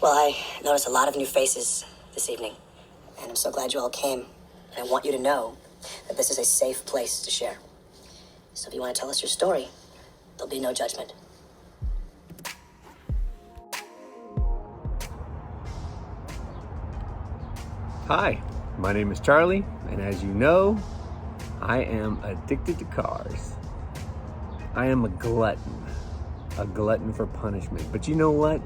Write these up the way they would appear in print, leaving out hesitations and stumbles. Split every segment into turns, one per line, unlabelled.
Well, I noticed a lot of new faces this evening, and I'm so glad you all came. And I want you to know that this is a safe place to share. So if you want to tell us your story, there'll be no judgment.
Hi, my name is Charlie, and as you know, I am addicted to cars. I am a glutton for punishment. But you know what?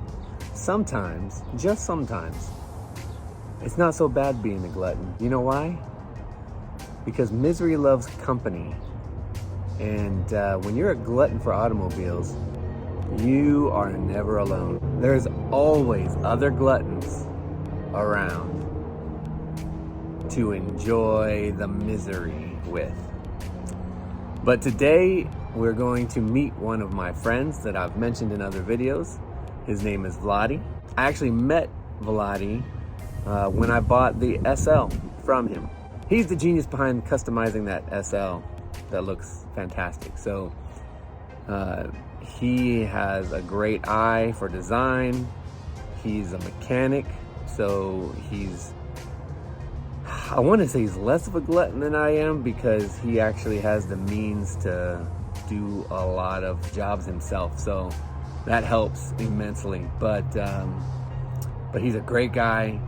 Sometimes, just sometimes, it's not so bad being a glutton. You know why? Because misery loves company. And when you're a glutton for automobiles, you are never alone. There's always other gluttons around to enjoy the misery with. But today we're going to meet one of my friends that I've mentioned in other videos. His name is Vladi. I actually met Vladi when I bought the SL from him. He's the genius behind customizing that SL that looks fantastic. So he has a great eye for design. He's a mechanic, so I want to say he's less of a glutton than I am because he actually has the means to do a lot of jobs himself. So that helps immensely. But he's a great guy.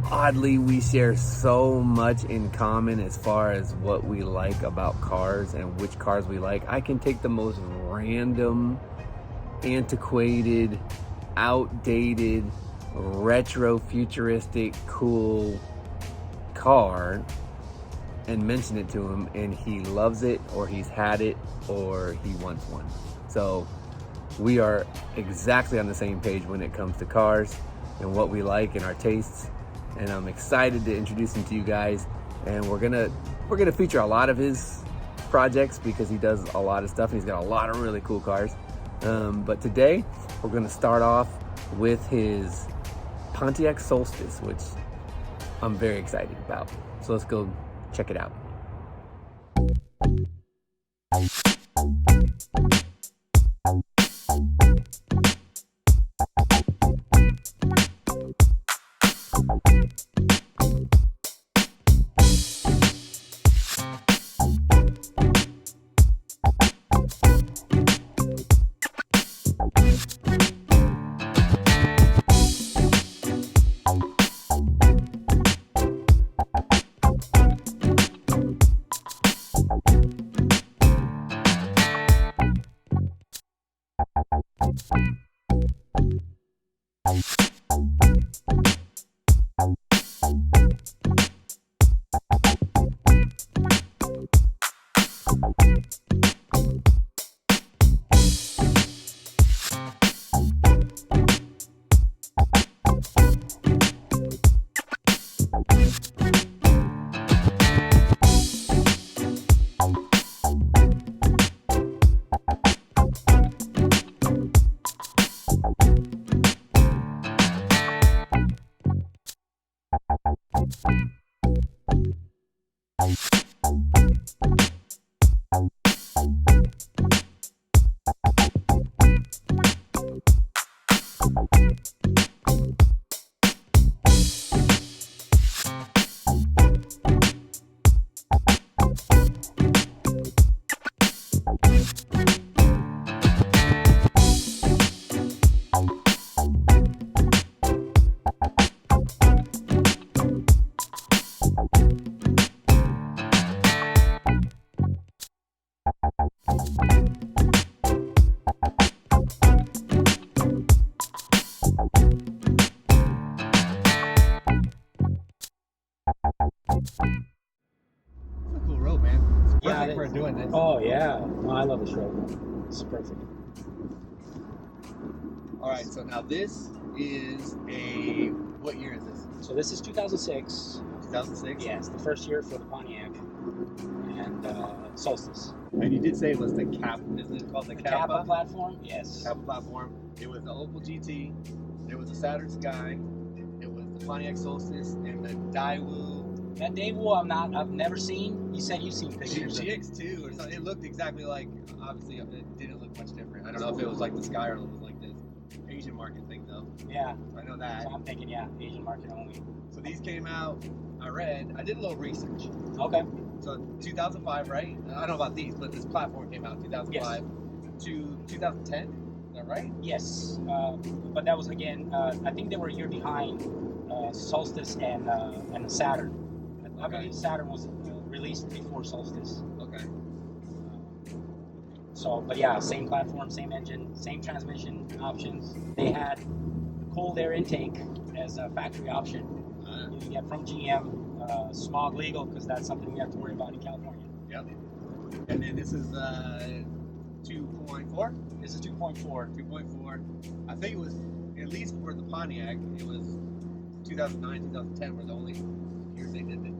Oddly, we share so much in common as far as what we like about cars and which cars we like. I can take the most random, antiquated, outdated, retro, futuristic, cool car and mention it to him, and he loves it, or he's had it, or he wants one. So we are exactly on the same page when it comes to cars and what we like and our tastes. And I'm excited to introduce him to you guys. And we're gonna feature a lot of his projects because he does a lot of stuff and he's got a lot of really cool cars. But today we're gonna start off with his Pontiac Solstice, which I'm very excited about. So let's go check it out.
Yeah, for doing this.
Oh yeah, no, I love this road. It's perfect.
All right, so now this is a, what year is this?
So this is 2006.
2006?
Yes, the first year for the Pontiac and Solstice.
And you did say it was the Cap, isn't it called the
Kappa platform? Yes.
Kappa platform. It was the Opel GT. There was the Saturn Sky. It was the Pontiac Solstice and the Daewoo.
That Daewoo I've never seen. You said you've seen pictures.
GX2 or something. It looked exactly like, obviously it didn't look much different. I don't know if it was like the Sky or it was like this Asian market thing though.
Yeah.
I know that.
So I'm thinking, yeah, Asian market only.
So these came out, I did a little research.
Okay.
So 2005, right? I don't know about these, but this platform came out in 2005 to 2010. Is that right?
Yes. But that was, again, I think they were a year behind Solstice and Saturn. I believe Saturn was released before Solstice.
Okay.
So, but yeah, same platform, same engine, same transmission options. They had cold air intake as a factory option. You get from GM, smog legal, because that's something we have to worry about in California.
Yep. And then this is 2.4?
This is 2.4.
2.4. I think it was, at least for the Pontiac, it was 2009, 2010 were the only years they did the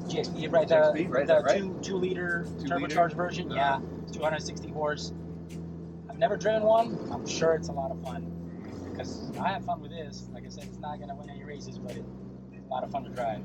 GXP, right?
GXP, right?
The
Right?
2 liter
2
turbocharged
liter?
version. Yeah, it's 260 horse. I've never driven one. I'm sure it's a lot of fun because I have fun with this. Like I said, it's not going to win any races, but it's a lot of fun to drive.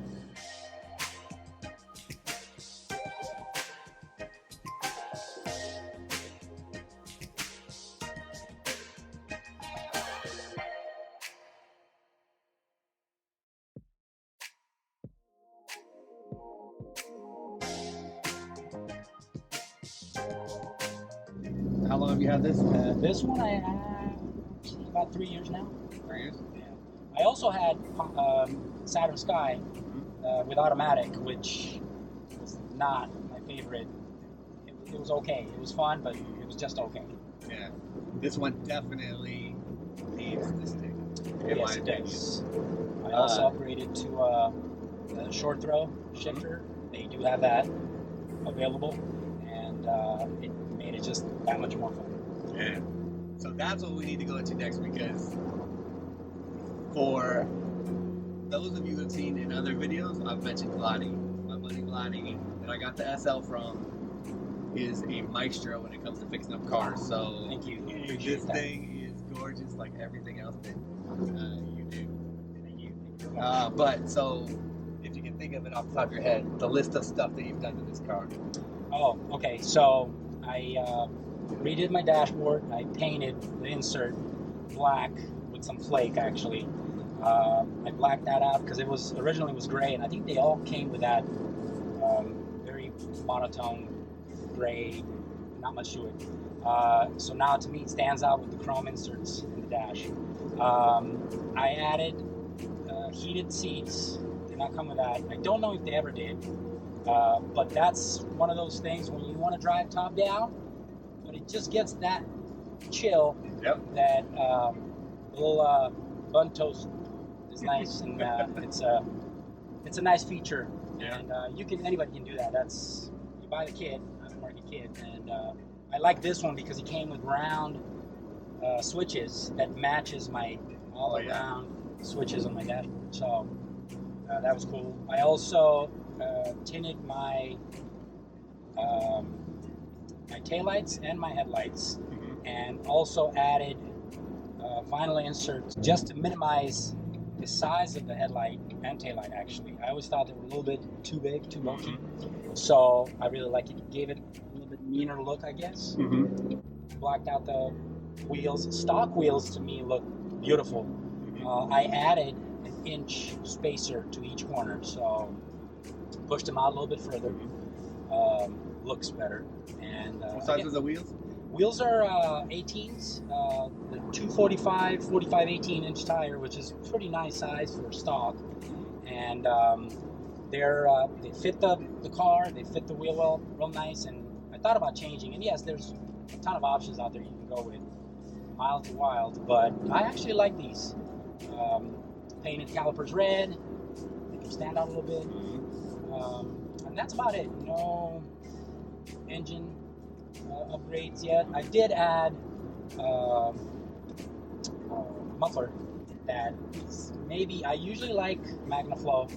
How long have you had this?
This one I have about 3 years now.
3 years?
Yeah. I also had Saturn Sky with automatic, which was not my favorite. It was okay. It was fun, but it was just okay.
Yeah. This one definitely needs this thing.
Yes, it does. I also upgraded to a short throw shifter. They do have that available, and it made it just that much more fun.
Yeah. So that's what we need to go into next, because for those of you who've seen in other videos, I've mentioned Vladi. My buddy Vladi, that I got the SL from, is a maestro when it comes to fixing up cars. So
Thank you.
this thing is gorgeous, like everything else that you do.
Thank you.
But so, if you can think of it off the top of your head, the list of stuff that you've done to this car.
Oh, okay. So I redid my dashboard. I painted the insert black with some flake, actually. I blacked that out because it was originally was gray, and I think they all came with that very monotone gray, not much to it. So now to me it stands out with the chrome inserts in the dash. I added heated seats. Did not come with that. I don't know if they ever did, but that's one of those things when you want to drive top down, but it just gets that chill.
Yep.
That little bun toast is nice, and it's a nice feature.
Yeah.
And anybody can do that. That's, you buy the kit, aftermarket kit, and I like this one because it came with round switches that matches my all around switches on my dashboard. So that was cool. I also tinted my my taillights and my headlights, and also added vinyl inserts just to minimize the size of the headlight and taillight. Actually, I always thought they were a little bit too big, too bulky. So I really like it. It gave it a little bit meaner look, I guess. Blacked out the wheels. Stock wheels to me look beautiful. I added an inch spacer to each corner, so pushed them out a little bit further. Looks better. And
what size are the wheels?
Wheels are 18s, the 245, 45, 18-inch tire, which is pretty nice size for stock. And they fit the car, they fit the wheel well, real nice. And I thought about changing. And yes, there's a ton of options out there you can go with, mild to wild. But I actually like these. Painted calipers red, they can stand out a little bit. And that's about it. No engine upgrades yet. I did add muffler that is maybe, I usually like MagnaFlow,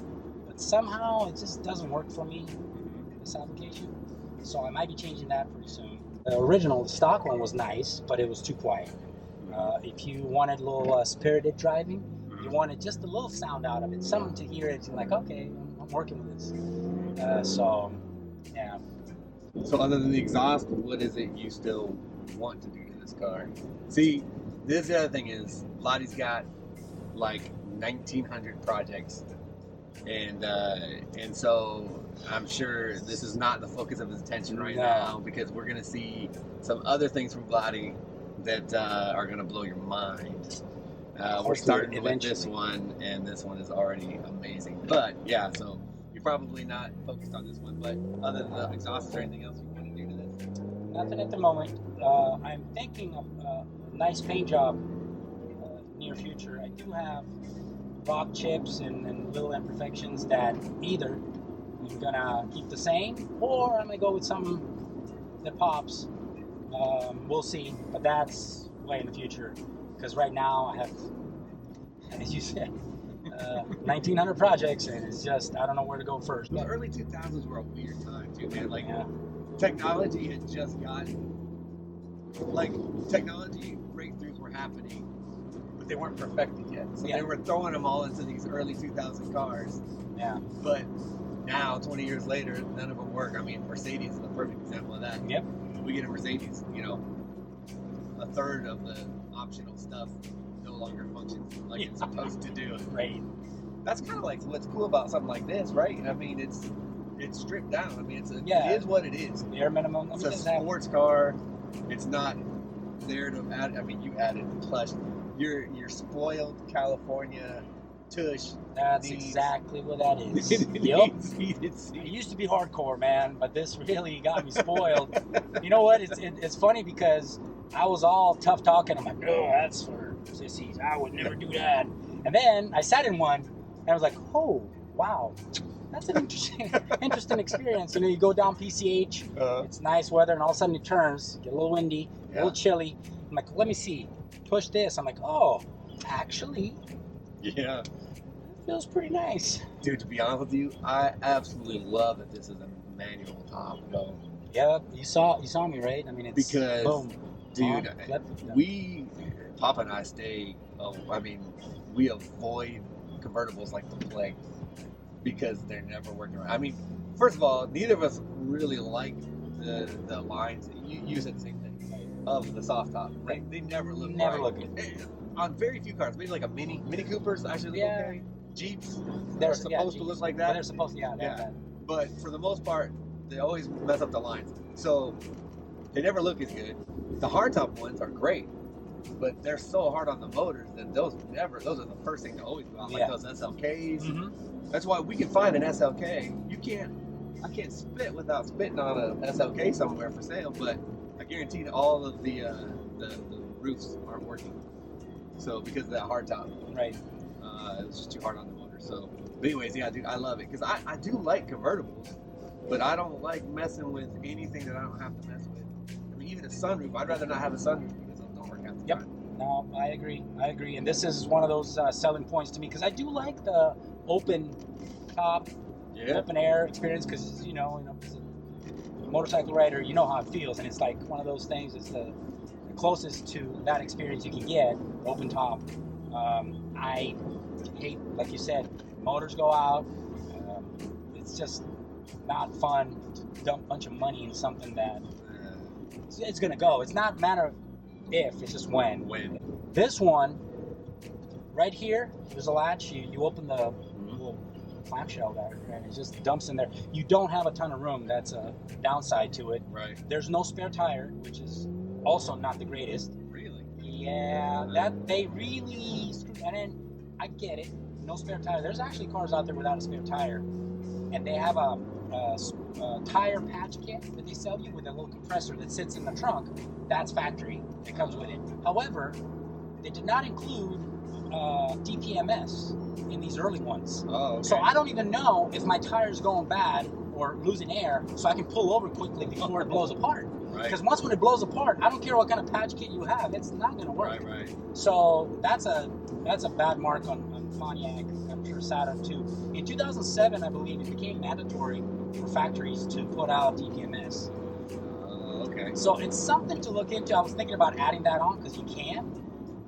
but somehow it just doesn't work for me in this application. So I might be changing that pretty soon. The stock one was nice, but it was too quiet. If you wanted a little spirited driving, you wanted just a little sound out of it, something to hear it, you're like, okay, I'm working with this. So, yeah.
So other than the exhaust, what is it you still want to do to this car? See, this is the other thing is Vladi's got like 1,900 projects, and so I'm sure this is not the focus of his attention right now, because we're gonna see some other things from Vladi that are gonna blow your mind. We're starting with this one, and this one is already amazing. But yeah, so you're probably not focused on this one, but other than the exhaust, is there anything else you want to do to this?
Nothing at the moment. I'm thinking of a nice paint job near future. I do have rock chips and little imperfections that either I'm gonna keep the same, or I'm gonna go with something that pops. We'll see, but that's way in the future. Because right now I have, as you said, 1,900 projects, and it's just, I don't know where to go first.
The early 2000s were a weird time too, man. Like, technology had just gotten, like, technology breakthroughs were happening, but they weren't perfected yet. So they were throwing them all into these early 2000 cars. Yeah. But now, 20 years later, none of them work. I mean, Mercedes is a perfect example of that. Yep. We get a Mercedes, you know, a third of the optional stuff no longer functions like it's supposed to do. Right. That's kind of like what's cool about something like this, right? I mean, it's stripped down. I mean, it is what it is. Bare minimum. It's a sports car. It's not there to add. I mean, you added plush. Your spoiled California tush.
That's exactly what that is. Yep. It used to be hardcore, man, but this really got me spoiled. You know what? It's funny because I was all tough talking. I'm like, no, that's for sissies. I would never do that. And then I sat in one, and I was like, oh, wow, that's an interesting experience. You know, you go down PCH, it's nice weather, and all of a sudden it turns, get a little windy, a little chilly. I'm like, let me see, push this. I'm like, oh, actually, yeah, it feels pretty nice.
Dude, to be honest with you, I absolutely love that this is a manual top, though.
Yeah, you saw me, right? I mean, it's
because,
boom.
Dude, Papa and I we avoid convertibles like the plague because they're never working right. I mean, first of all, neither of us really like the lines. You said the same thing of the soft top. They never look good. On very few cars, maybe like a Mini Coopers actually look okay. Jeeps, they're supposed to look like that.
They're supposed to, yeah.
But for the most part, they always mess up the lines. So they never look as good. The hardtop ones are great, but they're so hard on the motors that those are the first thing to always go out, like those SLKs. Mm-hmm. That's why we can find an SLK. I can't spit without spitting on an SLK somewhere for sale, but I guarantee that all of the roofs aren't working. So because of that hardtop. Right. It's just too hard on the motor. So, but anyways, yeah, dude, I love it because I do like convertibles, but I don't like messing with anything that I don't have to mess with. Even a sunroof, I'd rather not have a sunroof because those don't work out. Yep.
No, I agree. And this is one of those selling points to me because I do like the open top, open air experience because you know, as a motorcycle rider, you know how it feels, and it's like one of those things. It's the closest to that experience you can get, open top. I hate, like you said, motors go out. It's just not fun to dump a bunch of money in something that. It's gonna go. It's not a matter of if, it's just when. This one, right here, there's a latch. You open the little clamshell there, and it just dumps in there. You don't have a ton of room. That's a downside to it. Right. There's no spare tire, which is also not the greatest. Really? Yeah. That they really. And then I get it. No spare tire. There's actually cars out there without a spare tire, and they have a tire patch kit that they sell you with a little compressor that sits in the trunk. That's factory. It comes with it. However, they did not include DPMS in these early ones. Oh, okay. So I don't even know if my tire's going bad or losing air, so I can pull over quickly before it blows apart. Because once when it blows apart, I don't care what kind of patch kit you have, it's not going to work. Right. So that's a bad mark on Pontiac. I'm sure Saturn too. In 2007, I believe it became mandatory for factories to put out DPMS. Okay. So it's something to look into. I was thinking about adding that on because you can,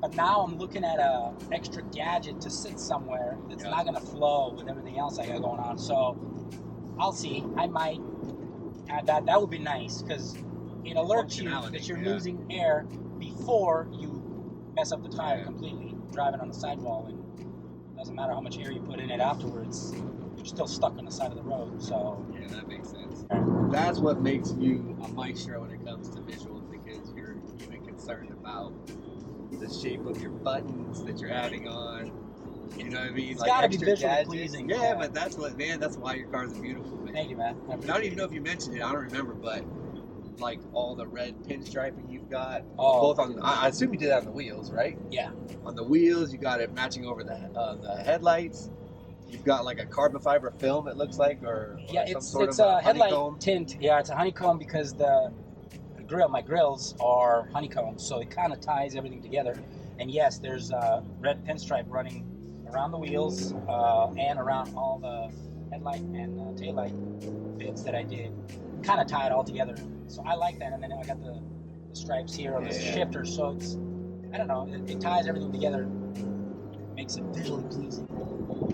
but now I'm looking at a extra gadget to sit somewhere that's not going to flow with everything else I got going on. So I'll see. I might add that. That would be nice because it alerts you that you're losing air before you mess up the tire completely driving on the sidewall, and it doesn't matter how much air you put in it afterwards, you're still stuck on the side of the road. So
yeah, that makes sense. That's what makes you a maestro when it comes to visuals, because you're even concerned about the shape of your buttons that you're adding on. You know what I mean?
It's
like
gotta be
extra
visually
gadgets.
pleasing.
Yeah, but that's why your cars are beautiful, man.
Thank you, man.
I don't even know if you mentioned it. I don't remember, but like all the red pinstriping you've got, both on. I assume you did that on the wheels, right?
Yeah.
On the wheels, you got it matching over the headlights. You've got like a carbon fiber film, it looks like, or
Yeah,
some
it's
sort
it's
of
a headlight
honeycomb.
tint. Yeah, it's a honeycomb because my grills are honeycombs, so it kind of ties everything together. And yes, there's a red pinstripe running around the wheels and around all the headlight and taillight bits that I did. Kind of tie it all together. So I like that. And then I got the stripes here on the shifter, so it's, I don't know, it ties everything together, makes it visually pleasing.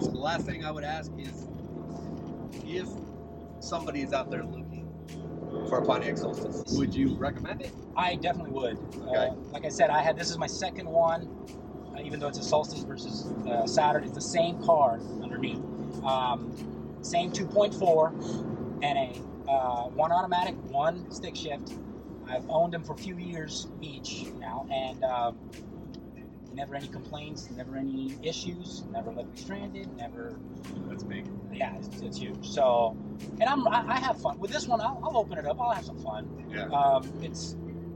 So the last thing I would ask is, if somebody is out there looking for a Pontiac Solstice, would you recommend it?
I definitely would.
Okay.
Like I said, this is my second one, even though it's a Solstice versus Saturn. It's the same car underneath. Same 2.4 and a one automatic, one stick shift. I've owned them for a few years each now, and never any complaints, never any issues, never left me stranded, never.
That's big.
Yeah, it's huge. So, and I have fun with this one. I'll open it up. I'll have some fun.
Yeah.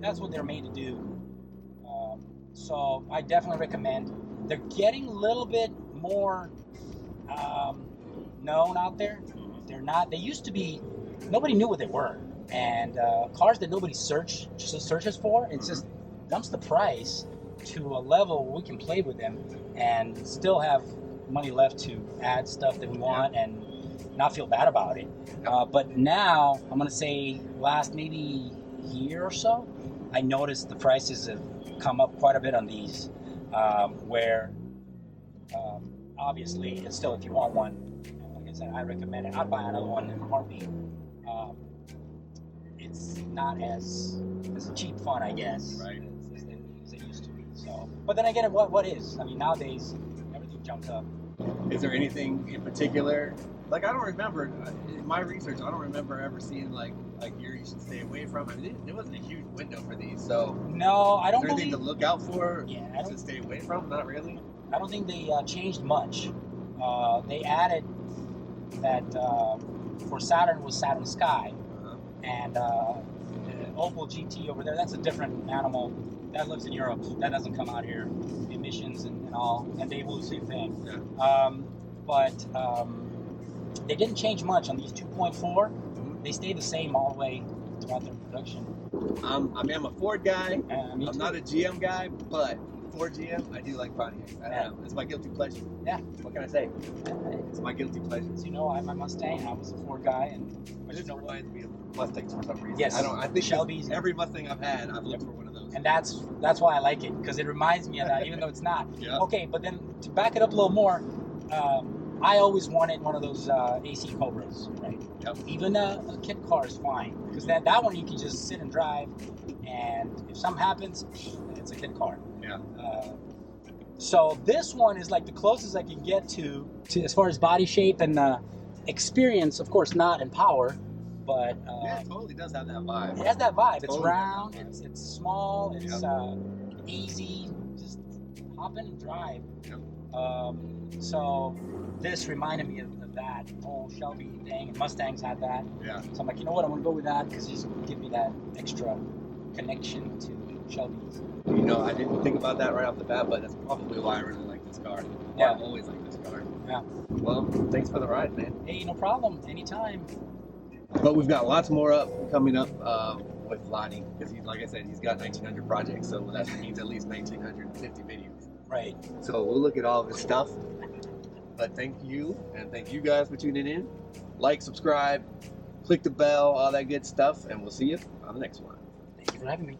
That's what they're made to do. So I definitely recommend. They're getting a little bit more known out there. They're not. They used to be. Nobody knew what they were, and cars that nobody searches for. It just dumps the price to a level where we can play with them and still have money left to add stuff that we want and not feel bad about it. But now, I'm going to say last maybe year or so, I noticed the prices have come up quite a bit on these, where obviously it's still, if you want one, like I said, I recommend it. I'd buy another one in a heartbeat. It's not as cheap fun, I guess,
right,
as it used to be. So, but then again, what is? I mean, nowadays everything jumps up.
Is there anything in particular? Like, I don't remember in my research. I don't remember ever seeing like here you should stay away from. I mean, there wasn't a huge window for these, so
no, I don't.
Is there anything to look out for?
Yeah,
to stay away from. Not really.
I don't think they changed much. They added that for Saturn was Saturn Sky, and the Opel GT over there. That's a different animal. That lives in Europe. That doesn't come out here. Emissions and all, and they will do the same thing.
Yeah.
But they didn't change much on these 2.4. They stay the same all the way throughout their production.
I mean, I'm a Ford guy. I'm
too.
not a GM guy, but Ford GM, I do like Pontiac. I don't know. It's my guilty pleasure.
Yeah.
What can I say? It's my guilty pleasure.
As you know, I'm a Mustang. I was a Ford guy, and
This reminds me of Mustangs for some reason.
Yes.
I think
Shelby's.
Every Mustang I've had, I've looked for one of those.
And that's why I like it, because it reminds me of that, even though it's not.
Yeah.
Okay, but then to back it up a little more, I always wanted one of those AC Cobras, right?
Yep.
Even a kit car is fine, because that one you can just sit and drive, and if something happens, it's a kit car.
Yeah.
So this one is like the closest I can get to as far as body shape and experience, of course, not in power, but
Yeah, it totally does have that vibe.
it has that vibe. It's
Totally
round,
has that vibe.
it's small, it's easy, just hop in and drive.
Yep.
So this reminded me of that whole Shelby thing, and Mustangs had that.
Yeah.
So I'm like, you know what, I'm gonna go with that because it's gonna give me that extra connection to Shelby's.
You know, I didn't think about that right off the bat, but that's probably why I really like this car.
Yeah.
I've always liked this car.
Yeah.
Well, thanks for the ride, man.
Hey, no problem, anytime.
But we've got lots more coming up with Vladi, because like I said, he's got 1,900 projects, so that means at least 1,950 videos.
Right.
So we'll look at all of his stuff. But thank you, and thank you guys for tuning in. Like, subscribe, click the bell, all that good stuff, and we'll see you on the next one.
Thank you for having me.